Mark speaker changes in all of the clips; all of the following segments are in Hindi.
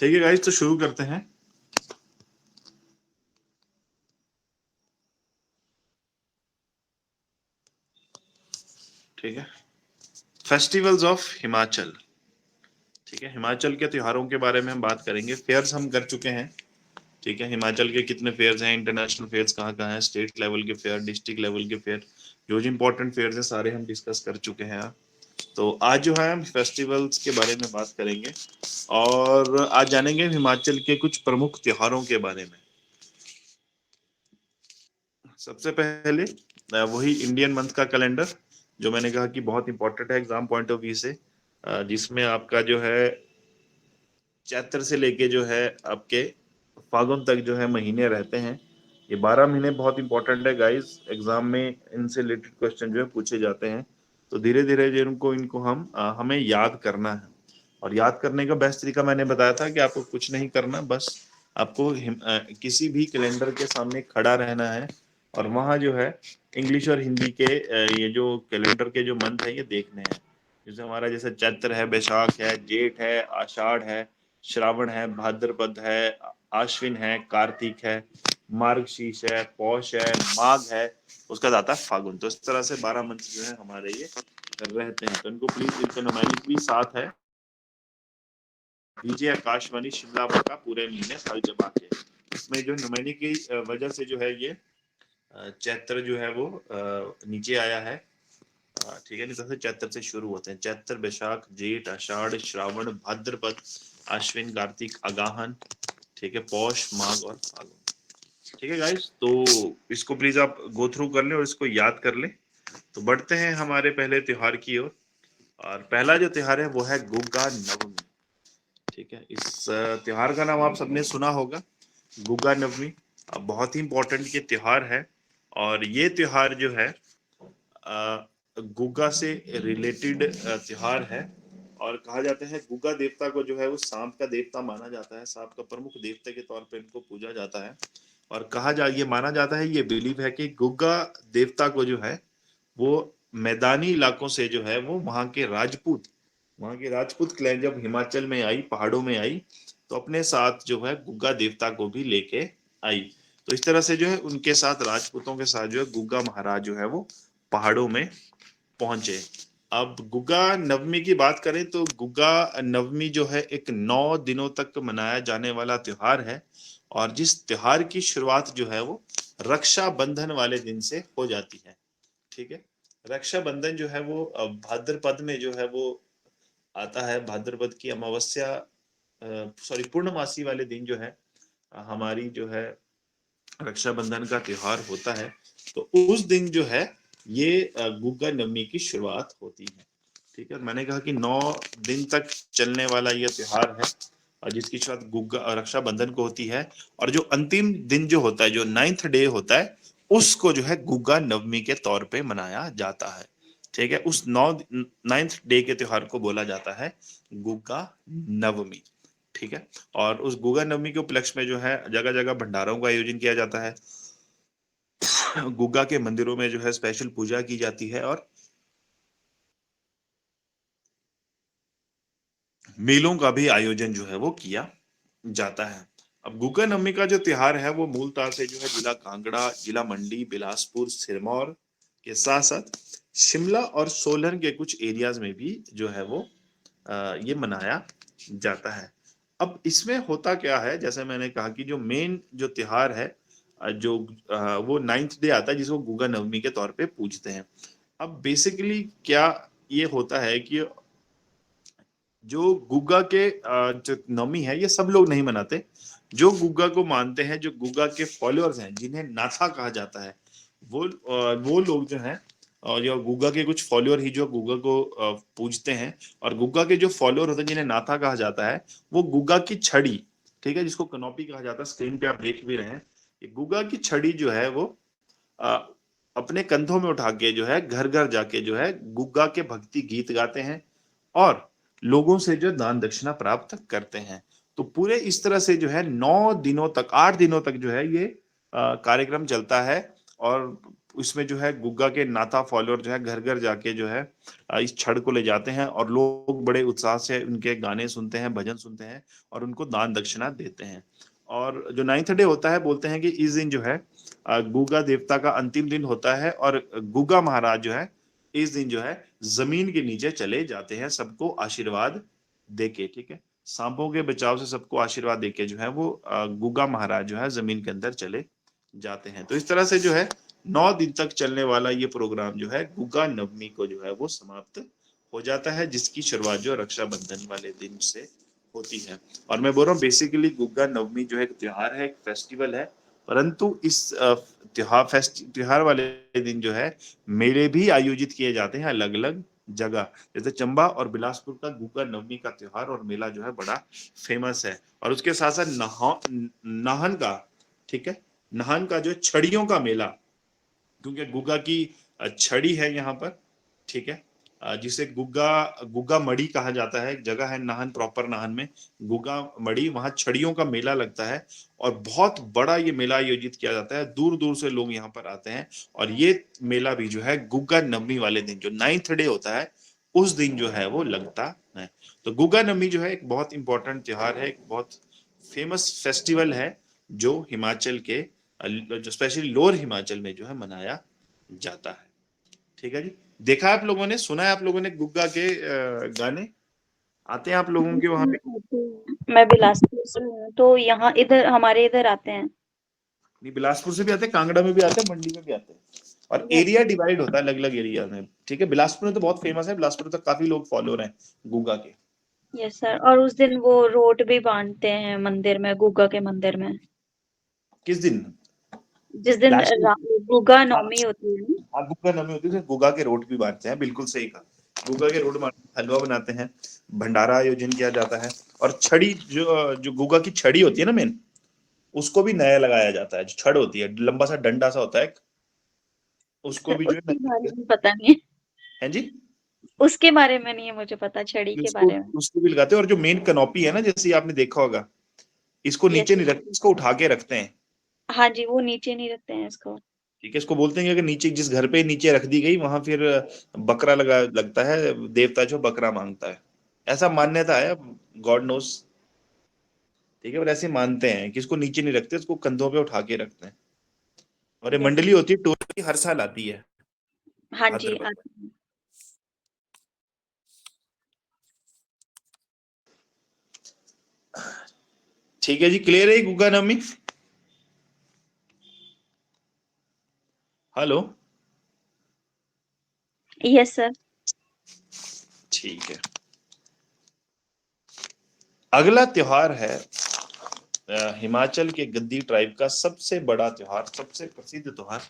Speaker 1: ठीक है गाइस, तो शुरू करते हैं। ठीक है, फेस्टिवल्स ऑफ हिमाचल। ठीक है, हिमाचल के त्योहारों के बारे में हम बात करेंगे। फेयर्स हम कर चुके हैं। ठीक है, हिमाचल के कितने फेयर्स हैं, इंटरनेशनल फेयर्स कहाँ कहाँ हैं, स्टेट लेवल के फेयर, डिस्ट्रिक्ट लेवल के फेयर, जो जो इंपॉर्टेंट फेयर्स हैं सारे हम डिस्कस कर चुके हैं। तो आज जो है हम फेस्टिवल्स के बारे में बात करेंगे और आज जानेंगे हिमाचल के कुछ प्रमुख त्योहारों के बारे में। सबसे पहले वही इंडियन मंथ का कैलेंडर, जो मैंने कहा कि बहुत इंपॉर्टेंट है एग्जाम पॉइंट ऑफ व्यू से, जिसमें आपका जो है चैत्र से लेके जो है आपके फागुन तक जो है महीने रहते हैं। ये 12 महीने बहुत इंपॉर्टेंट है गाइस, एग्जाम में इनसे रिलेटेड क्वेश्चन जो है पूछे जाते हैं। तो धीरे धीरे जो इनको हम हमें याद करना है। और याद करने का बेस्ट तरीका मैंने बताया था कि आपको कुछ नहीं करना, बस आपको किसी भी कैलेंडर के सामने खड़ा रहना है और वहाँ जो है इंग्लिश और हिंदी के ये जो कैलेंडर के जो मंथ है ये देखने हैं। जैसे हमारा जैसे चैत्र है, बैसाख है, जेठ है, आषाढ़ है, श्रावण है, भाद्रपद है, आश्विन है, कार्तिक है, मार्गशीर्ष है, पौष है, माघ है, उसका जाता है फागुन। तो इस तरह से 12 मंथ जो है हमारे ये रहते हैं। तो इनको प्लीज, इनका न्यूमेरिक भी साथ है। डीजे आकाशवाणी शिमला का पूरे महीने साल जमा के, इसमें जो न्यूमेरिक की वजह से जो है ये चैत्र जो है वो नीचे आया है। ठीक है, नहीं तो चैत्र से शुरू होते हैं। चैत्र, बैसाख, जेठ, आषाढ़, श्रावण, भाद्रपद, आश्विन, कार्तिक, अगाहन, ठीक है, पौष, माघ और फागुन। ठीक है गाइस, तो इसको प्लीज आप गो थ्रू कर लें और इसको याद कर लें। तो बढ़ते हैं हमारे पहले त्योहार की ओर। और पहला जो त्योहार है वो है गुग्गा नवमी। ठीक है, इस त्योहार का नाम आप सबने सुना होगा, गुग्गा नवमी। बहुत ही इंपॉर्टेंट ये त्योहार है। और ये त्योहार जो है गुग्गा से रिलेटेड त्योहार है। और कहा जाता है गुग्गा देवता को जो है वो सांप का देवता माना जाता है, सांप का प्रमुख देवता के तौर पे इनको पूजा जाता है। और ये माना जाता है, ये बिलीव है कि गुग्गा देवता को जो है वो मैदानी इलाकों से जो है वो वहां के राजपूत क्लैन जब हिमाचल में आई, पहाड़ों में आई, तो अपने साथ जो है गुग्गा देवता को भी लेके आई। तो इस तरह से जो है उनके साथ, राजपूतों के साथ जो है गुग्गा महाराज जो है वो पहाड़ों में पहुंचे। अब गुग्गा नवमी की बात करें तो गुग्गा नवमी जो है एक 9 दिनों तक मनाया जाने वाला त्योहार है। और जिस त्योहार की शुरुआत जो है वो रक्षाबंधन वाले दिन से हो जाती है। ठीक है, रक्षाबंधन जो है वो भाद्रपद में जो है वो आता है। भाद्रपद की अमावस्या, सॉरी, पूर्णमासी वाले दिन जो है हमारी जो है रक्षाबंधन का त्योहार होता है। तो उस दिन जो है ये गुग्गा नवमी की शुरुआत होती है। ठीक है, मैंने कहा कि 9 दिन तक चलने वाला यह त्योहार है और जिसकी शुरुआत गुग्गा रक्षाबंधन को होती है। और जो अंतिम दिन जो होता है, जो 9th डे होता है, उसको जो है गुग्गा नवमी के तौर पे मनाया जाता है। ठीक है, उस 9th डे के त्योहार को बोला जाता है गुग्गा नवमी। ठीक है, और उस गुग्गा नवमी के उपलक्ष्य में जो है जगह जगह भंडारों का आयोजन किया जाता है। गुग्गा के मंदिरों में जो है स्पेशल पूजा की जाती है और मेलों का भी आयोजन जो है वो किया जाता है। अब गुग्गा नवमी का जो त्योहार है वो मूलतः से जो है जिला कांगड़ा, जिला मंडी, बिलासपुर, सिरमौर के साथ साथ शिमला और सोलन के कुछ एरियाज में भी जो है वो ये मनाया जाता है। अब इसमें होता क्या है, जैसे मैंने कहा कि जो मेन जो त्योहार है, जो वो 9th डे आता है जिसको गुग्गा नवमी के तौर पे पूजते हैं। अब बेसिकली क्या ये होता है कि जो गुग्गा के जो नवमी है ये सब लोग नहीं मनाते। जो गुग्गा को मानते हैं, जो गुग्गा के फॉलोअर्स हैं, जिन्हें नाथा कहा जाता है, वो लोग जो हैं, और जो गुग्गा के कुछ फॉलोअर ही जो गुग्गा को पूजते हैं। और गुग्गा के जो फॉलोअर होते हैं जिन्हें नाथा कहा जाता है, वो गुग्गा की छड़ी, ठीक है, जिसको कनोपी कहा जाता है, स्क्रीन पे आप देख भी रहे हैं, ये गुग्गा की छड़ी जो है वो अ, अपने कंधों में उठा के जो है घर घर जाके जो है गुग्गा के भक्ति गीत गाते हैं और लोगों से जो दान दक्षिणा प्राप्त करते हैं। तो पूरे इस तरह से जो है 9 दिनों तक, 8 दिनों तक जो है ये कार्यक्रम चलता है। और इसमें जो है गुग्गा के नाथा फॉलोअर जो है घर घर जाके जो है इस छड़ को ले जाते हैं और लोग बड़े उत्साह से उनके गाने सुनते हैं, भजन सुनते हैं और उनको दान दक्षिणा देते हैं। और जो 9th डे होता है, बोलते हैं कि इस दिन जो है गुग्गा देवता का अंतिम दिन होता है और गुग्गा महाराज जो है इस दिन जो है जमीन के नीचे चले जाते हैं सबको आशीर्वाद देके। ठीक है, सांपों के बचाव से सबको आशीर्वाद देके जो है वो गुग्गा महाराज जो है जमीन के अंदर चले जाते हैं। तो इस तरह से जो है 9 दिन तक चलने वाला ये प्रोग्राम जो है गुग्गा नवमी को जो है वो समाप्त हो जाता है, जिसकी शुरुआत जो रक्षाबंधन वाले दिन से होती है। और मैं बोल रहा हूँ बेसिकली गुग्गा नवमी जो है एक त्योहार है, एक फेस्टिवल है, परंतु इस त्योहार वाले दिन जो है मेले भी आयोजित किए जाते हैं अलग अलग जगह। जैसे चंबा और बिलासपुर का गुग्गा नवमी का त्योहार और मेला जो है बड़ा फेमस है। और उसके साथ साथ नाहन का, ठीक है, नाहन का जो छड़ियों का मेला, क्योंकि गुग्गा की छड़ी है यहाँ पर, ठीक है, जिसे गुग्गा गुग्गा मड़ी कहा जाता है। एक जगह है नाहन, प्रॉपर नाहन में गुग्गा मड़ी, वहां छड़ियों का मेला लगता है और बहुत बड़ा ये मेला आयोजित किया जाता है। दूर दूर से लोग यहाँ पर आते हैं और ये मेला भी जो है गुग्गा नवमी वाले दिन जो 9th डे होता है उस दिन जो है वो लगता है। तो गुग्गा नवमी जो है एक बहुत इंपॉर्टेंट त्योहार है, एक बहुत फेमस फेस्टिवल है जो हिमाचल के जो स्पेशली लोअर हिमाचल में जो है मनाया जाता है। ठीक है जी, देखा है आप लोगों ने, सुना है आप लोगों ने गुग्गा के गाने आते हैं आप लोगों के वहां पे?
Speaker 2: मैं बिलासपुर से हूँ, तो यहाँ इधर हमारे इधर आते हैं।
Speaker 1: नहीं, बिलासपुर से भी आते हैं, कांगड़ा में भी आते हैं, मंडी में भी आते हैं। और
Speaker 2: यस
Speaker 1: एरिया डिवाइड होता है अलग अलग एरिया में। ठीक है, बिलासपुर में तो बहुत फेमस है, बिलासपुर में तो काफी लोग फॉलोअर हैं गुग्गा के।
Speaker 2: Yes sir. और उस दिन वो रोट भी बांधते हैं मंदिर में, गुग्गा के मंदिर में,
Speaker 1: किस दिन?
Speaker 2: जिस दिन
Speaker 1: लास्ट,
Speaker 2: गुग्गा
Speaker 1: हाँ
Speaker 2: नवमी होती है ना।
Speaker 1: हाँ, गुग्गा नवमी होती है तो गुग्गा के रोट भी बांटते हैं, बिल्कुल सही कहा। गुग्गा के रोट बांटते हैं, हलवा बनाते हैं, भंडारा आयोजन किया जाता है। और छड़ी जो जो गुग्गा की छड़ी होती है ना मेन, उसको भी नया लगाया जाता है। जो छड़ होती है, लंबा सा डंडा सा होता है, उसको
Speaker 2: सर
Speaker 1: भी जो है
Speaker 2: उसके बारे
Speaker 1: नया।
Speaker 2: में पता नहीं है,
Speaker 1: है जी,
Speaker 2: उसके बारे में नहीं है मुझे पता, छड़ी के
Speaker 1: उसको
Speaker 2: बारे में।
Speaker 1: उसको भी लगाते हैं। और जो मेन कनॉपी है ना, जैसे आपने देखा होगा, इसको
Speaker 2: यस
Speaker 1: नीचे नहीं रखते, इसको उठा के रखते हैं।
Speaker 2: हाँ जी, वो नीचे नहीं रखते हैं इसको।
Speaker 1: ठीक है, इसको बोलते हैं कि अगर नीचे जिस घर पे नीचे रख दी गई वहां फिर बकरा लगता है, देवता जो बकरा मांगता है, ऐसा मान्यता है। God knows. ठीक है, पर ऐसे मानते हैं कि इसको नीचे नहीं रखते, इसको कंधों पे उठा के रखते हैं। और ये
Speaker 2: यस
Speaker 1: मंडली होती है, टोली हर साल आती है
Speaker 2: हाँ जी
Speaker 1: भाद्रपद में।
Speaker 2: आते हैं।
Speaker 1: ठीक है जी, क्लियर है गुग्गा नवमी? हेलो?
Speaker 2: Yes sir.
Speaker 1: ठीक है, अगला त्योहार है हिमाचल के गद्दी ट्राइब का सबसे बड़ा त्योहार, सबसे प्रसिद्ध त्योहार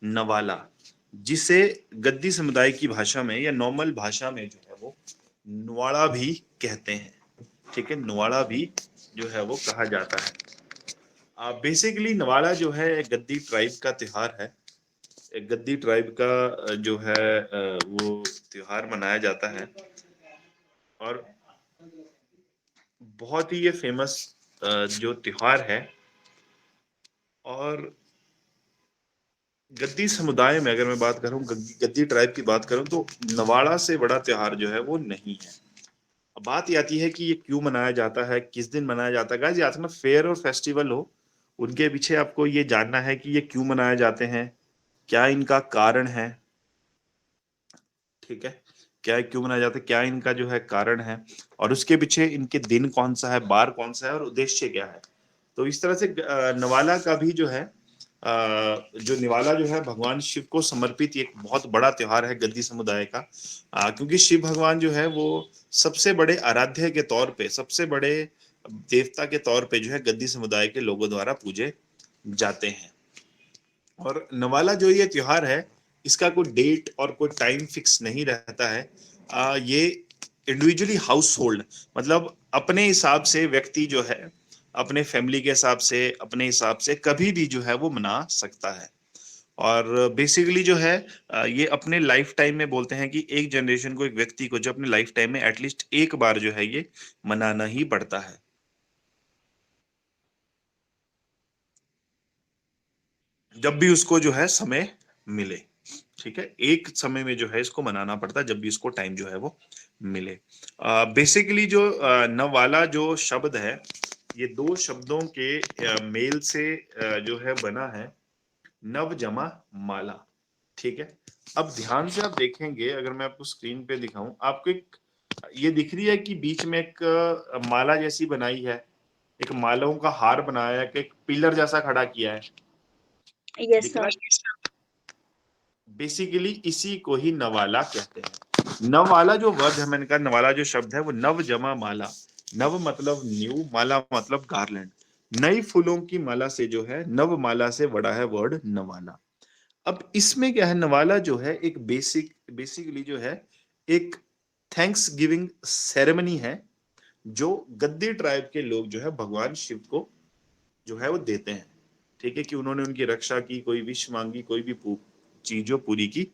Speaker 1: नवाला, जिसे गद्दी समुदाय की भाषा में या नॉर्मल भाषा में जो है वो नुआड़ा भी कहते हैं। ठीक है, नुआड़ा भी जो है वो कहा जाता है। बेसिकली नवाड़ा जो है गद्दी ट्राइब का त्योहार है। गद्दी ट्राइब का जो है वो त्योहार मनाया जाता है और बहुत ही ये फेमस जो त्योहार है। और गद्दी समुदाय में अगर मैं बात करूं, गद्दी ट्राइब की बात करूं, तो नवाड़ा से बड़ा त्योहार जो है वो नहीं है। अब बात ये आती है कि ये क्यों मनाया जाता है, किस दिन मनाया जाता है। गाइस, याद ना, फेयर और फेस्टिवल हो, उनके पीछे आपको ये जानना है कि ये क्यों मनाए जाते हैं, क्या इनका कारण है। ठीक है, क्या क्यों मनाया जाता है, क्या इनका जो है कारण है, और उसके पीछे इनके दिन कौन सा है, बार कौन सा है और उद्देश्य क्या है। तो इस तरह से नवाला का भी जो है जो निवाला जो है भगवान शिव को समर्पित एक बहुत बड़ा त्योहार है गद्दी समुदाय का। क्योंकि शिव भगवान जो है वो सबसे बड़े आराध्य के तौर पे, सबसे बड़े देवता के तौर पे जो है गद्दी समुदाय के लोगों द्वारा पूजे जाते हैं। और नवाला जो ये त्योहार है, इसका कोई डेट और कोई टाइम फिक्स नहीं रहता है। ये इंडिविजुअली हाउस होल्ड, मतलब अपने हिसाब से व्यक्ति जो है अपने फैमिली के हिसाब से, अपने हिसाब से कभी भी जो है वो मना सकता है। और बेसिकली जो है ये अपने लाइफ टाइम में बोलते हैं कि एक जनरेशन को, एक व्यक्ति को जो अपने लाइफ टाइम में एटलीस्ट एक बार जो है ये मनाना ही पड़ता है। जब भी उसको जो है समय मिले, ठीक है, एक समय में जो है इसको मनाना पड़ता है जब भी इसको टाइम जो है वो मिले। बेसिकली जो नवाला जो शब्द है, ये दो शब्दों के मेल से जो है बना है, नव जमा माला, ठीक है। अब ध्यान से आप देखेंगे, अगर मैं आपको स्क्रीन पे दिखाऊं, आपको एक ये दिख रही है कि बीच में एक माला जैसी बनाई है, एक मालाओं का हार बनाया है, कि एक पिलर जैसा खड़ा किया है,
Speaker 2: यस
Speaker 1: दिख रहा
Speaker 2: सर।
Speaker 1: है। बेसिकली इसी को ही नवाला कहते हैं। नवाला जो वर्ड है, मैंने कहा नवाला जो शब्द है वो नव जमा माला, नव मतलब न्यू, माला मतलब गार्लैंड, नई फूलों की माला से जो है, नव माला से बड़ा है वर्ड नवाला। अब इसमें क्या है, नवाला जो है एक बेसिकली जो है एक थैंक्स गिविंग सेरेमनी है, जो गद्दी ट्राइब के लोग जो है भगवान शिव को जो है वो देते हैं, ठीक है, कि उन्होंने उनकी रक्षा की, कोई विश मांगी, कोई भी चीज जो पूरी की,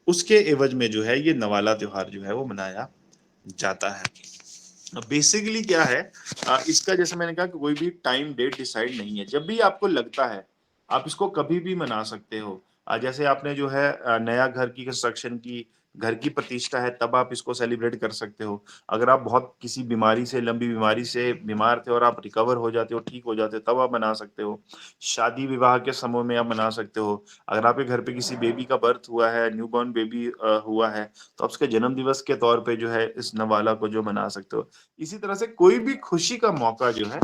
Speaker 1: उसके एवज में जो है ये नवाला त्योहार जो है वो मनाया जाता है। बेसिकली क्या है, इसका जैसे मैंने कहा कि कोई भी टाइम डेट डिसाइड नहीं है, जब भी आपको लगता है आप इसको कभी भी मना सकते हो। जैसे आपने जो है नया घर की कंस्ट्रक्शन की, घर की प्रतिष्ठा है, तब आप इसको सेलिब्रेट कर सकते हो। अगर आप बहुत किसी बीमारी से, लंबी बीमारी से बीमार थे और आप रिकवर हो जाते हो, ठीक हो जाते हो, तब आप मना सकते हो। शादी विवाह के समय में आप मना सकते हो। अगर आपके घर पे किसी बेबी का बर्थ हुआ है, न्यूबॉर्न बेबी हुआ है, तो आप उसके जन्म दिवस के तौर पे जो है इस नवाला को जो मना सकते हो। इसी तरह से कोई भी खुशी का मौका जो है,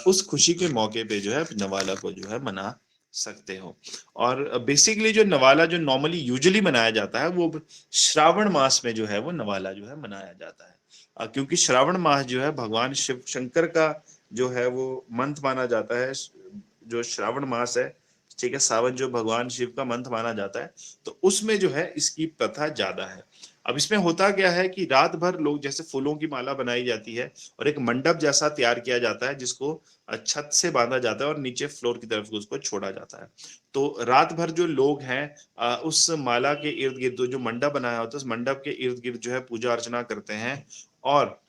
Speaker 1: उस खुशी के मौके पे जो है नवाला को जो है मना सकते हो। और बेसिकली जो नवाला जो नॉर्मली यूजुअली मनाया जाता है, वो श्रावण मास में जो है वो नवाला जो है मनाया जाता है। क्योंकि श्रावण मास जो है भगवान शिव शंकर का जो है वो मंथ माना जाता है, जो श्रावण मास है, ठीक है, सावन जो भगवान शिव का मंथ माना जाता है, तो उसमें जो है इसकी प्रथा ज्यादा है। अब इसमें होता क्या है कि रात भर लोग, जैसे फूलों की माला बनाई जाती है और एक मंडप जैसा तैयार किया जाता है, जिसको छत से बांधा जाता है और नीचे फ्लोर की तरफ उसको छोड़ा जाता है। तो रात भर जो लोग हैं उस माला के इर्द गिर्द, जो मंडप बनाया होता है उस मंडप के इर्द गिर्द जो है पूजा अर्चना करते हैं, और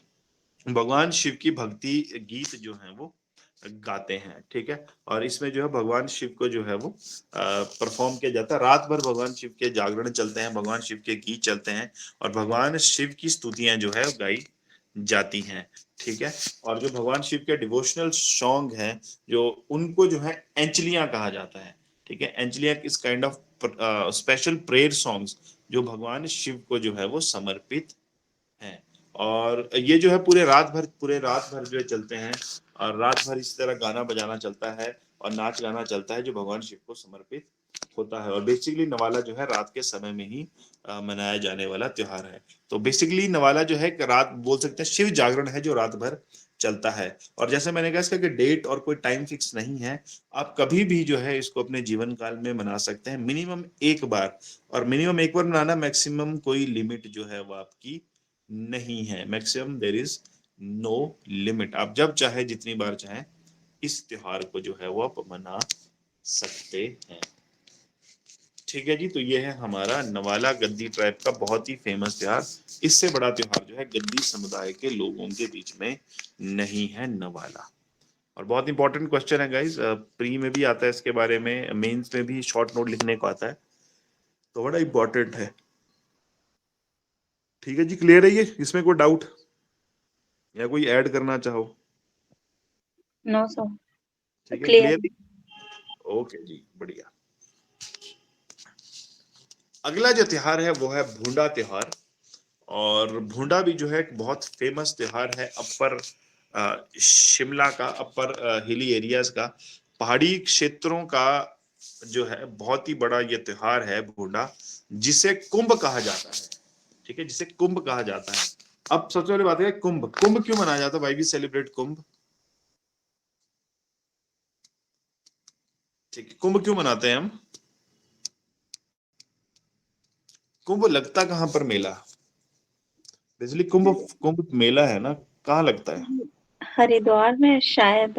Speaker 1: भगवान शिव की भक्ति गीत जो हैं वो गाते हैं, ठीक है। और इसमें जो है भगवान शिव को जो है वो परफॉर्म किया जाता है। रात भर भगवान शिव के जागरण चलते हैं, भगवान शिव के गीत चलते हैं, और भगवान शिव की स्तुतियां जो है गाई जाती हैं, ठीक है। और जो भगवान शिव के डिवोशनल सॉन्ग हैं, जो उनको जो है एंचलियां कहा जाता है, ठीक है। एंचलियां इस kind of special prayer songs जो भगवान शिव को जो है वो समर्पित हैं। और ये जो है पूरे रात भर जो है चलते हैं, और रात भर इस तरह गाना बजाना चलता है और नाच गाना चलता है, जो भगवान शिव को समर्पित होता है। और बेसिकली नवाला जो है रात के समय में ही मनाया जाने वाला त्योहार है। तो बेसिकली नवाला जो है एक रात बोल सकते हैं शिव जागरण है, जो रात भर चलता है। और जैसे मैंने कहा, इसका कि डेट और कोई टाइम फिक्स नहीं है, आप कभी भी जो है इसको अपने जीवन काल में मना सकते हैं, मिनिमम एक बार। और मिनिमम एक बार मनाना, मैक्सिमम कोई लिमिट जो है वो आपकी नहीं है, maximum there is no limit. आप जब चाहे, जितनी बार चाहे, इस त्योहार को जो है वो आप मना सकते हैं, ठीक है जी। तो ये है हमारा नवाला, गद्दी ट्राइब का बहुत ही फेमस त्योहार। इससे बड़ा त्योहार जो है गद्दी समुदाय के लोगों के बीच में नहीं है नवाला। और बहुत इंपॉर्टेंट क्वेश्चन है गाइस, प्री में भी आता है इसके बारे में, मेंस में भी शॉर्ट नोट लिखने को आता है, तो बड़ा इंपॉर्टेंट है, ठीक है जी। क्लियर है ये, इसमें कोई डाउट या कोई ऐड करना चाहो?
Speaker 2: नो सर,
Speaker 1: ठीक है,
Speaker 2: क्लियर।
Speaker 1: क्लियर। ओके जी, बढ़िया। अगला जो त्योहार है वो है भूंडा त्योहार। और भूंडा भी जो है एक बहुत फेमस त्योहार है, अपर शिमला का, अपर हिली एरियाज का, पहाड़ी क्षेत्रों का जो है बहुत ही बड़ा ये त्योहार है भूंडा, जिसे कुंभ कहा जाता है, ठीक है, जिसे कुंभ कहा जाता है। अब सबसे पहले बात है, कुंभ कुंभ क्यों मनाया जाता है, वाई वी सेलिब्रेट कुंभ, ठीक है, कुंभ क्यों मनाते हैं हम? कुंभ लगता कहाँ पर मेला? बेसिकली कुंभ कुंभ मेला है ना, कहाँ लगता है?
Speaker 2: हरिद्वार में शायद।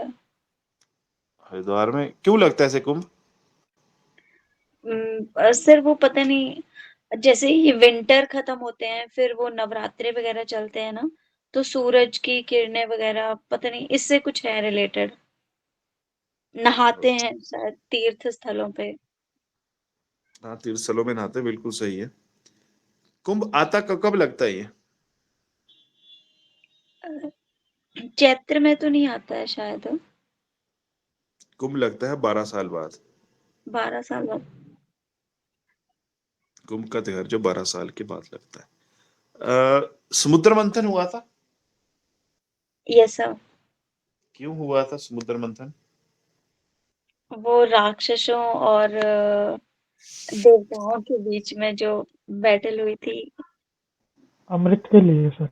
Speaker 1: हरिद्वार में क्यों लगता है ऐसे कुंभ?
Speaker 2: सर वो पता नहीं, जैसे ही विंटर खत्म होते हैं फिर वो नवरात्रे वगैरह चलते हैं ना, तो सूरज की किरणें वगैरह, पता नहीं इससे कुछ है रिलेटेड। नहाते हैं शायद तीर्थ स्थलों पे।
Speaker 1: हाँ, तीर्थस्थलों में नहाते, बिल्कुल सही है। कुंभ आता कब लगता है ये?
Speaker 2: चैत्र में तो नहीं आता है शायद।
Speaker 1: कुंभ लगता है 12 साल बाद।
Speaker 2: 12 साल बाद।
Speaker 1: कुंभ का त्योहार जो 12 साल के बाद लगता है। समुद्र मंथन हुआ था?
Speaker 2: Yes sir.
Speaker 1: क्यों हुआ था समुद्र मंथन?
Speaker 2: वो राक्षसों और देवताओं के बीच में जो बैटल हुई थी।
Speaker 3: अमृत के लिए सर।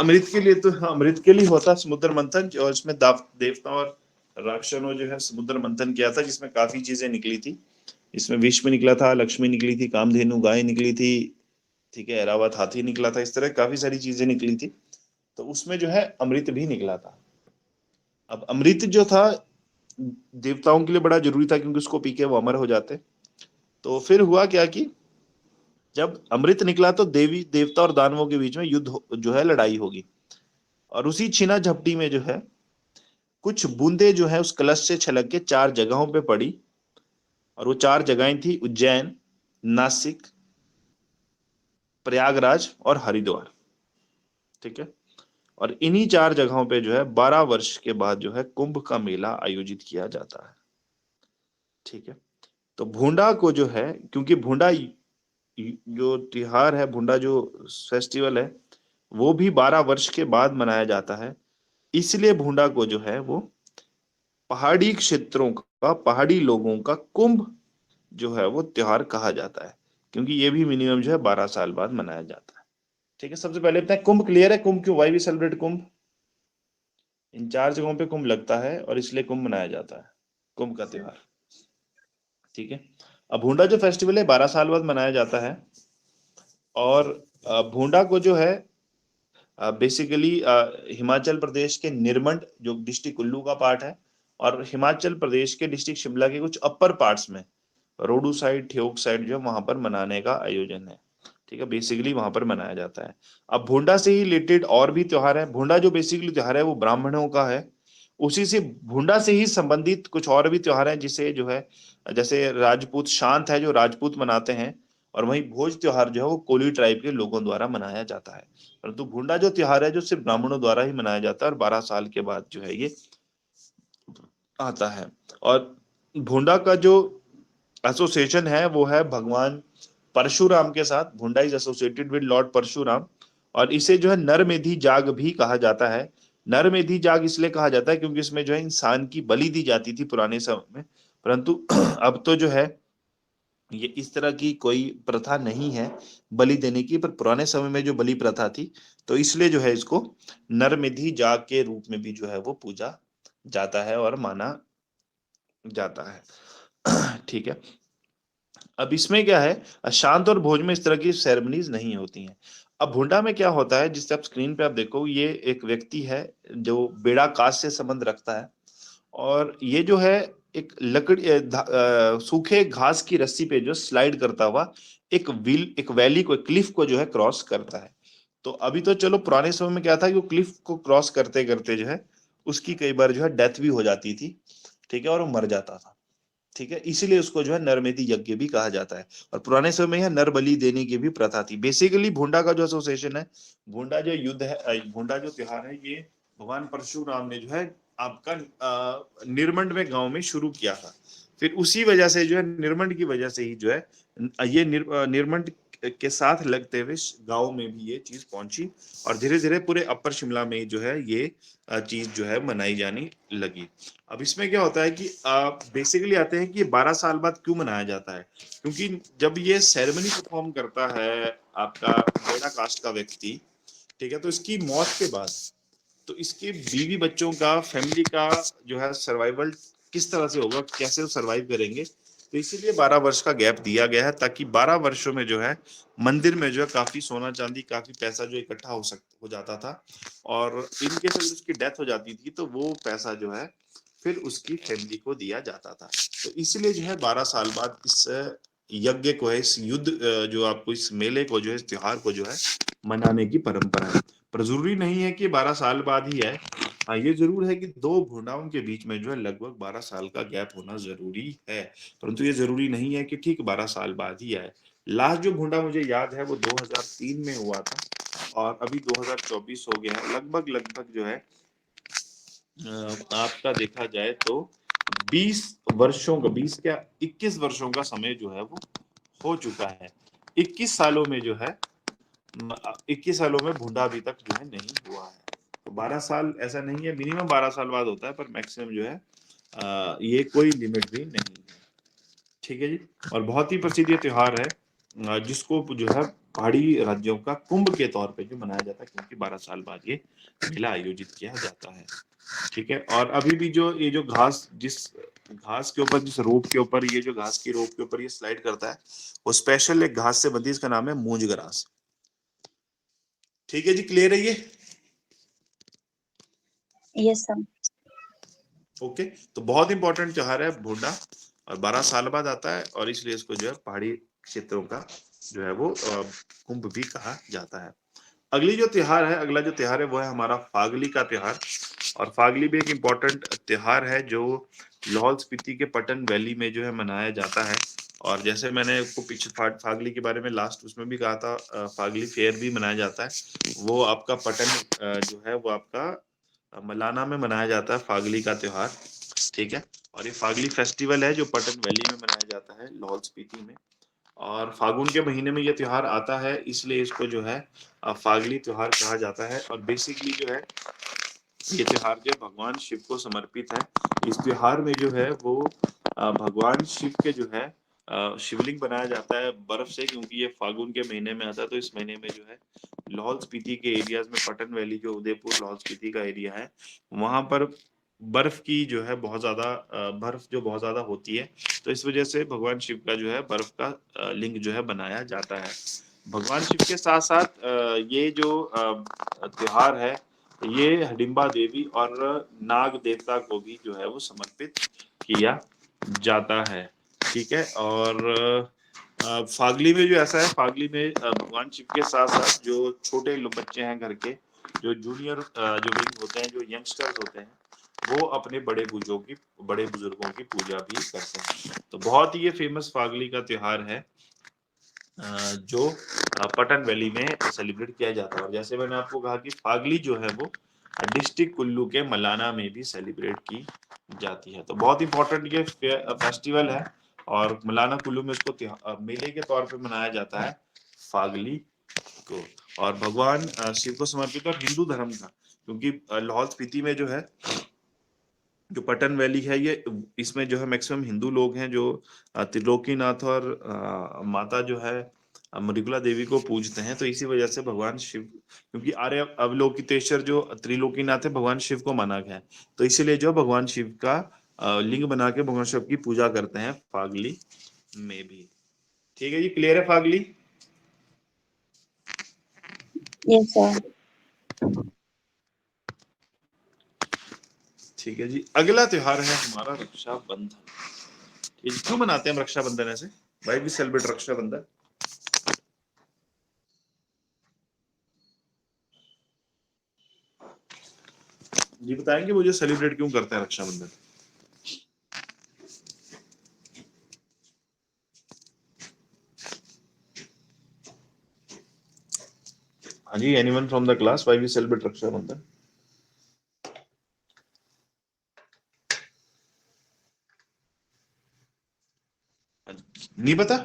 Speaker 1: अमृत के लिए तो, हाँ, अमृत के लिए होता समुद्र मंथन, और इसमें देवता और राक्षसों ने जो है समुद्र मंथन किया था, जिसमें काफी चीजें निकली थी। इसमें विष निकला था, लक्ष्मी निकली थी, कामधेनु गाय निकली थी, ठीक है, ऐरावत हाथी निकला था, इस तरह काफी सारी चीजें निकली थी। तो उसमें जो है अमृत भी निकला था। अब अमृत जो था देवताओं के लिए बड़ा जरूरी था, क्योंकि उसको पी के वो अमर हो जाते। तो फिर हुआ क्या कि जब अमृत निकला तो देवी देवता और दानवों के बीच में जो है लड़ाई होगी। और उसी छीना झपटी में जो है कुछ बूंदे जो है उस कलश से छलक के 4 जगहों पे पड़ी। और वो 4 जगहें थी उज्जैन, नासिक, प्रयागराज और हरिद्वार। ठीक है। और इन्हीं 4 जगहों पे जो है 12 वर्ष के बाद जो है कुंभ का मेला आयोजित किया जाता है। ठीक है। तो भूंडा को जो है, क्योंकि भूंडा जो त्योहार है, भूंडा जो फेस्टिवल है, वो भी 12 वर्ष के बाद मनाया जाता है। इसलिए भूंडा को जो है वो पहाड़ी क्षेत्रों का, पहाड़ी लोगों का कुंभ जो है वो त्योहार कहा जाता है, क्योंकि ये भी मिनिमम जो है 12 साल बाद मनाया जाता है। ठीक है। सबसे पहले बताएं कुंभ क्लियर है? कुंभ क्यों, वाई वी सेलिब्रेट कुंभ? इन 4 जगहों पे कुंभ लगता है और इसलिए कुंभ मनाया जाता है, कुंभ का त्योहार। ठीक है। अब भूंडा जो फेस्टिवल है 12 साल बाद मनाया जाता है। और भूंडा को जो है बेसिकली हिमाचल प्रदेश के निरमंड जो डिस्ट्रिक्ट कुल्लू का पार्ट है, और हिमाचल प्रदेश के डिस्ट्रिक्ट शिमला के कुछ अपर पार्ट्स में, रोडू साइड, ठियोग साइड, जो वहां पर मनाने का आयोजन है। ठीक है। बेसिकली वहां पर मनाया जाता है। अब भूंडा से ही रिलेटेड और भी त्योहार है। भूंडा जो बेसिकली त्योहार है वो ब्राह्मणों का है। उसी से भूंडा से ही संबंधित कुछ और भी त्योहार हैं, जिसे जो है, जैसे राजपूत शांत है जो राजपूत मनाते हैं, और वहीं भोज त्योहार जो है वो कोली ट्राइब के लोगों द्वारा मनाया जाता है। परंतु भूंडा जो त्योहार है जो सिर्फ ब्राह्मणों द्वारा ही मनाया जाता है, और 12 साल के बाद जो है ये आता है। और भूंडा का जो एसोसिएशन है वो है भगवान परशुराम के साथ। Bhunda is associated with Lord Parashuram. और इसे जो है नरमेधी जाग भी कहा जाता है। नरमेधी जाग इसलिए कहा जाता है क्योंकि इसमें जो है इंसान की बलि दी जाती थी पुराने समय में, परंतु अब तो जो है ये इस तरह की कोई प्रथा नहीं है बलि देने की। पर पुराने समय में जो बलि प्रथा थी, तो इसलिए जो है इसको नरमेधी जाग के रूप में भी जो है वो पूजा जाता है और माना जाता है। ठीक है। अब इसमें क्या है, शांत और भोज में इस तरह की सेरेमनीज नहीं होती हैं। अब भुंडा में क्या होता है, जिससे आप स्क्रीन पे आप देखो, ये एक व्यक्ति है जो बेड़ा कास्ट से संबंध रखता है। और ये जो है एक सूखे घास की रस्सी पे जो स्लाइड करता हुआ एक वैली को, क्लिफ को जो है क्रॉस करता है। तो अभी तो चलो पुराने समय में क्या था कि वो क्लिफ को क्रॉस करते करते जो है उसकी कई बार जो है डेथ भी हो जाती थी। ठीक है। और वो मर जाता था। ठीक है। इसीलिए उसको जो है नरमेधी यज्ञ भी कहा जाता है। और पुराने समय में यह नर बलि देने की भी प्रथा थी। बेसिकली भूंडा का जो एसोसिएशन है, भूंडा जो युद्ध है, भूंडा जो त्योहार है, ये भगवान परशुराम ने जो है आपका निरमंड में गांव में शुरू किया था। फिर उसी वजह से जो है, निरमंड की वजह से ही जो है ये निरमंड के साथ लगते हुए गांव में भी ये चीज पहुंची। और धीरे धीरे पूरे अपर शिमला में जो है ये चीज जो है मनाई जाने लगी। अब इसमें क्या होता है कि बेसिकली आते हैं कि ये 12 साल बाद क्यों मनाया जाता है। क्योंकि जब ये सेरेमनी परफॉर्म करता है आपका बेड़ा कास्ट का व्यक्ति, ठीक है, तो इसकी मौत के बाद तो इसके बीवी बच्चों का, फैमिली का जो है सर्वाइवल किस तरह से होगा, कैसे वो सर्वाइव करेंगे। तो इसीलिए 12 वर्ष का गैप दिया गया है, ताकि 12 वर्षों में जो है मंदिर में जो है काफी सोना चांदी, काफी पैसा जो इकट्ठा हो जाता था। और इनके अगर उसकी डेथ हो जाती थी तो वो पैसा जो है फिर उसकी फैमिली को दिया जाता था। तो इसलिए जो है 12 साल बाद इस यज्ञ को है, इस युद्ध जो आपको इस मेले को जो है, इस त्योहार को जो है मनाने की परंपरा है। पर जरूरी नहीं है कि 12 साल बाद ही है। हाँ, ये जरूर है कि दो भूडाओं के बीच में जो है लगभग 12 साल का गैप होना जरूरी है, परंतु ये जरूरी नहीं है कि ठीक 12 साल बाद ही आए। लास्ट जो भूडा मुझे याद है वो 2003 में हुआ था और अभी 2024 हो गया है। लगभग लगभग जो है आपका देखा जाए तो 20 वर्षों का, 20 क्या 21 वर्षों का समय जो है वो हो चुका है। 21 सालों में जो है 21 सालों में भूडा अभी तक जो है नहीं हुआ है। तो 12 साल ऐसा नहीं है, मिनिमम 12 साल बाद होता है, पर मैक्सिमम जो है ये कोई लिमिट भी नहीं है। ठीक है जी। और बहुत ही प्रसिद्ध ये त्योहार है जिसको जो है पहाड़ी राज्यों का कुंभ के तौर पे जो मनाया जाता है, क्योंकि 12 साल बाद ये मेला आयोजित किया जाता है। ठीक है। और अभी भी जो ये जो घास, जिस घास के ऊपर, जिस रोप के ऊपर, ये जो घास की रोप के ऊपर ये स्लाइड करता है, वो स्पेशल एक घास से बंधी, इसका नाम है मूंज ग्रास। ठीक है जी, क्लियर है ये?
Speaker 2: Yes sir.
Speaker 1: ओके। तो बहुत इंपॉर्टेंट त्योहार है भोंडा, और 12 साल बाद आता है, और इसलिए इसको जो है पहाड़ी क्षेत्रों का जो है वो कुंभ भी कहा जाता है। अगला जो त्योहार है वो है हमारा फागली का त्योहार। और फागली भी एक इम्पोर्टेंट त्योहार है जो लाहौल स्पीति के पटन वैली में जो है मनाया जाता है। और जैसे मैंने आपको पीछे फागली के बारे में लास्ट उसमें भी कहा था, फागली फेयर भी मनाया जाता है। वो आपका पटन जो है वो आपका मलाना में मनाया जाता है फागली का त्योहार। ठीक है। और ये फागली फेस्टिवल है जो पटन वैली में मनाया जाता है लाहौल स्पीति में। और फागुन के महीने में ये त्योहार आता है, इसलिए इसको जो है फागली त्योहार कहा जाता है। और बेसिकली जो है ये त्योहार जो भगवान शिव को समर्पित है। इस त्योहार में जो है वो भगवान शिव के जो है शिवलिंग बनाया जाता है बर्फ से, क्योंकि ये फागुन के महीने में आता है। तो इस महीने में जो है लाहौल स्पीति के एरियाज में, पटन वैली जो उदयपुर लाहौल स्पीति का एरिया है, वहां पर बर्फ की जो है बहुत ज्यादा बर्फ जो बहुत ज्यादा होती है। तो इस वजह से भगवान शिव का जो है बर्फ का लिंग जो है बनाया जाता है। भगवान शिव के साथ साथ ये जो त्योहार है ये हडिम्बा देवी और नाग देवता को भी जो है वो समर्पित किया जाता है। ठीक है। और फागली में जो ऐसा है, फागली में भगवान शिव के साथ साथ जो छोटे लोग बच्चे हैं घर के, जो जूनियर जो विंग होते हैं, जो यंगस्टर्स होते हैं, वो अपने बड़े बुजुर्गों की पूजा भी करते हैं। तो बहुत ही ये फेमस फागली का त्योहार है जो पटन वैली में सेलिब्रेट किया जाता है। और जैसे मैंने आपको कहा कि फागली जो है वो डिस्ट्रिक्ट कुल्लू के मलाना में भी सेलिब्रेट की जाती है। तो बहुत इंपॉर्टेंट ये फेस्टिवल है, और मलाना कुल्लू में इसको मेले के तौर पे मनाया जाता है फागली को। और भगवान शिव को समर्पित और हिंदू धर्म का, क्योंकि लाहौल स्पीति में जो है जो पटन वैली है, ये इसमें जो है मैक्सिमम हिंदू लोग हैं जो त्रिलोकीनाथ और माता जो है मृगला देवी को पूजते हैं। तो इसी वजह से भगवान शिव, क्योंकि आर्य अवलोकितेश्वर जो त्रिलोकीनाथ है भगवान शिव को माना गया है, तो इसीलिए जो भगवान शिव का लिंग बना के भगवान शिव की पूजा करते हैं फागली में भी। ठीक है जी, क्लियर है फागली?
Speaker 2: Yes sir.
Speaker 1: ठीक है जी। अगला त्योहार है हमारा रक्षाबंधन। ये क्यों मनाते हैं हम रक्षाबंधन ऐसे? भाई भी सेलिब्रेट रक्षाबंधन। जी बताएंगे मुझे, सेलिब्रेट क्यों करते हैं रक्षाबंधन? हाँ जी, anyone from the class, why we celebrate Rakshabandhan? नहीं पता?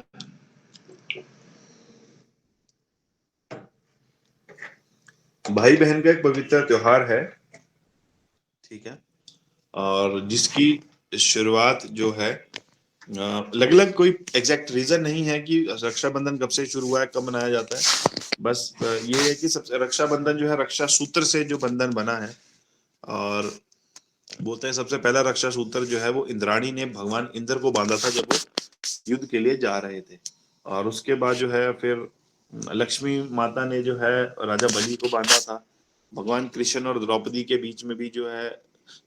Speaker 1: भाई बहन का एक पवित्र त्योहार है। ठीक है। और जिसकी शुरुआत जो है अलग अलग, कोई एग्जैक्ट रीजन नहीं है कि रक्षाबंधन कब से शुरू हुआ है, कब मनाया जाता है। बस ये है कि सबसे रक्षाबंधन जो है रक्षा सूत्र से जो बंधन बना है। और बोलते हैं सबसे पहला रक्षा सूत्र जो है वो इंद्राणी ने भगवान इंद्र को बांधा था जब वो युद्ध के लिए जा रहे थे। और उसके बाद जो है फिर लक्ष्मी माता ने जो है राजा बलि को बांधा था। भगवान कृष्ण और द्रौपदी के बीच में भी जो है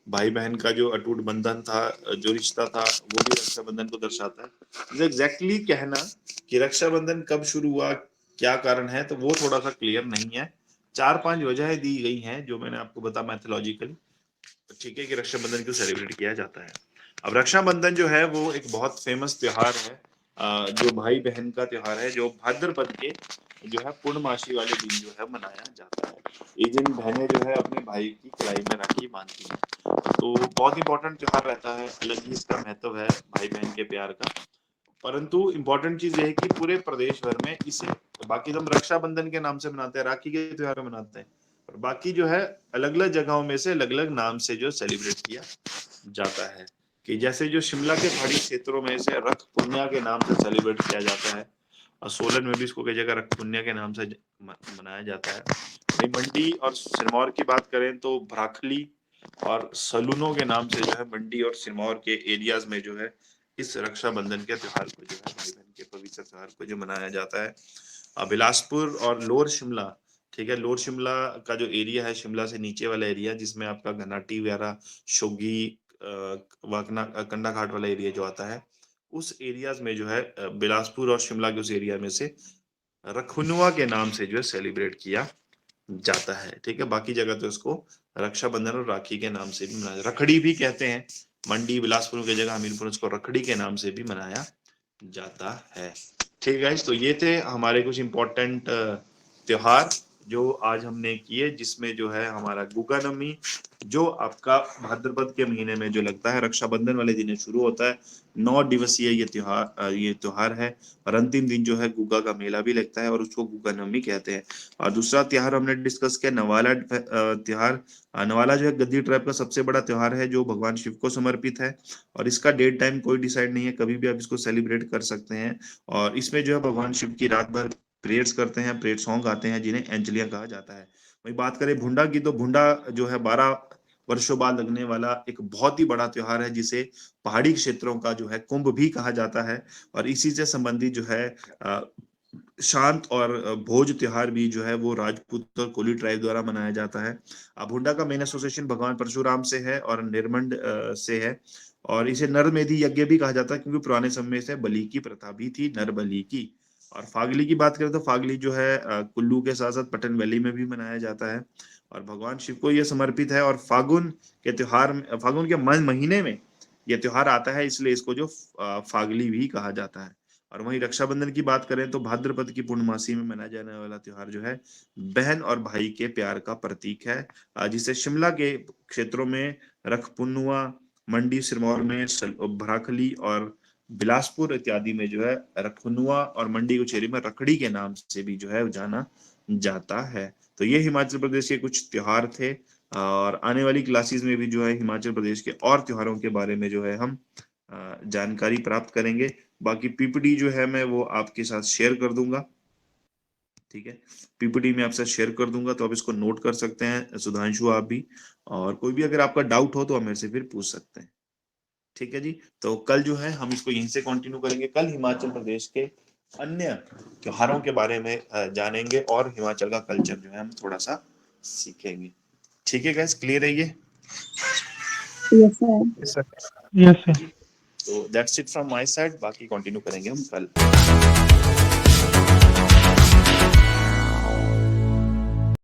Speaker 1: भाई बहन का जो अटूट बंधन था, जो रिश्ता था, वो भी रक्षाबंधन को दर्शाता है। एग्जैक्टली कहना कि रक्षाबंधन कब शुरू हुआ, क्या कारण है, तो वो थोड़ा सा क्लियर नहीं है। 4-5 वजहें दी गई हैं जो मैंने आपको बता मैथोलॉजिकली, ठीक है, कि रक्षाबंधन क्यों सेलिब्रेट किया जाता है। अब रक्षाबंधन जो है वो एक बहुत फेमस त्योहार है, जो भाई बहन का त्योहार है, जो भाद्रपद के जो है पूर्णमासी वाले दिन जो है मनाया जाता है। इस दिन बहनें जो है अपने भाई की कलाई में राखी बांधती हैं, तो बहुत इंपॉर्टेंट त्योहार रहता है, अलग ही इसका महत्व है भाई बहन के प्यार का। परंतु इम्पोर्टेंट चीज ये है कि पूरे प्रदेश भर में इसे, बाकी तो हम रक्षाबंधन के नाम से मनाते हैं, राखी के त्योहार मनाते हैं, और बाकी जो है अलग अलग जगहों में से अलग अलग नाम से जो सेलिब्रेट किया जाता है। कि जैसे जो शिमला के पहाड़ी क्षेत्रों में इसे रख पुन्या के नाम से सेलिब्रेट किया जाता है, और सोलन में भी इसको कई जगह रख पुन्या के नाम से मनाया जाता है। वहीं मंडी और सिरमौर की बात करें तो भराखली और सलूनों के नाम से जो है मंडी और सिरमौर के एरियाज में जो है इस रक्षाबंधन के त्योहार को जो है भाई बहन के पवित्र त्योहार को जो मनाया जाता है। बिलासपुर और लोअर शिमला, ठीक है, लोअर शिमला का जो एरिया है, शिमला से नीचे वाला एरिया जिसमें आपका घनाटी वगैरह, शोगी, वाकना, कंडा घाट वाला एरिया जो आता है, उस एरियाज में जो है बिलासपुर और शिमला के उस एरिया में से रखनुआ के नाम से जो है सेलिब्रेट किया जाता है। ठीक है, बाकी जगह तो इसको रक्षाबंधन और राखी के नाम से भी मनाया, रखड़ी भी कहते हैं। मंडी बिलासपुर की जगह हमीरपुर इसको रखड़ी के नाम से भी मनाया जाता है। ठीक है, तो ये थे हमारे कुछ इम्पोर्टेंट त्योहार जो आज हमने किए, जिसमें जो है हमारा गुगा नवमी जो आपका भाद्रपद के महीने में जो लगता है, रक्षाबंधन वाले दिन शुरू होता है। 9 दिवसीय ये त्योहार है, और अंतिम दिन जो है गुगा का मेला भी लगता है और उसको गुगा नवमी कहते हैं। और दूसरा त्योहार हमने डिस्कस किया नवाला त्योहार। नवाला जो है गद्दी ट्राइब का सबसे बड़ा त्योहार है जो भगवान शिव को समर्पित है, और इसका डेट टाइम कोई डिसाइड नहीं है, कभी भी आप इसको सेलिब्रेट कर सकते हैं। और इसमें जो है भगवान शिव की रात भर प्रेयर्स करते हैं, प्रेयर सॉन्ग गाते हैं जिन्हें एंजलियां कहा जाता है। वही बात करें भुंडा की, तो भुंडा जो है 12 वर्षों बाद लगने वाला एक बहुत ही बड़ा त्योहार है, जिसे पहाड़ी क्षेत्रों का जो है कुंभ भी कहा जाता है। और इसी से संबंधित जो है शांत और भोज त्योहार भी जो है वो राजपूत और कोली ट्राइब द्वारा मनाया जाता है। भुंडा का मेन एसोसिएशन भगवान परशुराम से है और निर्मंड से है, और इसे नर मेधी यज्ञ भी कहा जाता है, क्योंकि पुराने समय से बलि की प्रथा भी थी, नर बलि की। और फागली की बात करें तो फागली जो है कुल्लू के साथ साथ पटन वैली में भी मनाया जाता है, और भगवान शिव को यह समर्पित है। और फागुन के त्योहार, फागुन के महीने में यह त्योहार आता है, इसलिए इसको जो फागली भी कहा जाता है। और वहीं रक्षाबंधन की बात करें तो भाद्रपद की पूर्णमासी में मनाया जाने वाला त्योहार जो है बहन और भाई के प्यार का प्रतीक है, जिसे शिमला के क्षेत्रों में रखपुनुआ, मंडी सिरमौर में भराखली और बिलासपुर इत्यादि में जो है रखनुआ, और मंडी कुचेरी में रखड़ी के नाम से भी जो है जाना जाता है। तो ये हिमाचल प्रदेश के कुछ त्योहार थे, और आने वाली क्लासेस में भी जो है हिमाचल प्रदेश के और त्योहारों के बारे में जो है हम जानकारी प्राप्त करेंगे। बाकी पीपीटी जो है मैं वो आपके साथ शेयर कर दूंगा, ठीक है, पीपीटी में आपसे शेयर कर दूंगा, तो आप इसको नोट कर सकते हैं, सुधांशु आप भी, और कोई भी अगर आपका डाउट हो तो आप मेरे से फिर पूछ सकते हैं। ठीक है जी, तो कल जो है हम इसको यहीं से कंटिन्यू करेंगे। कल हिमाचल प्रदेश के अन्य त्योहारों के बारे में जानेंगे, और हिमाचल का कल्चर जो है हम थोड़ा सा सीखेंगे। ठीक है गाइस, क्लियर है ये?
Speaker 2: Yes sir.
Speaker 3: Yes sir.
Speaker 1: तो that's it from my side, बाकी कंटिन्यू करेंगे हम कल।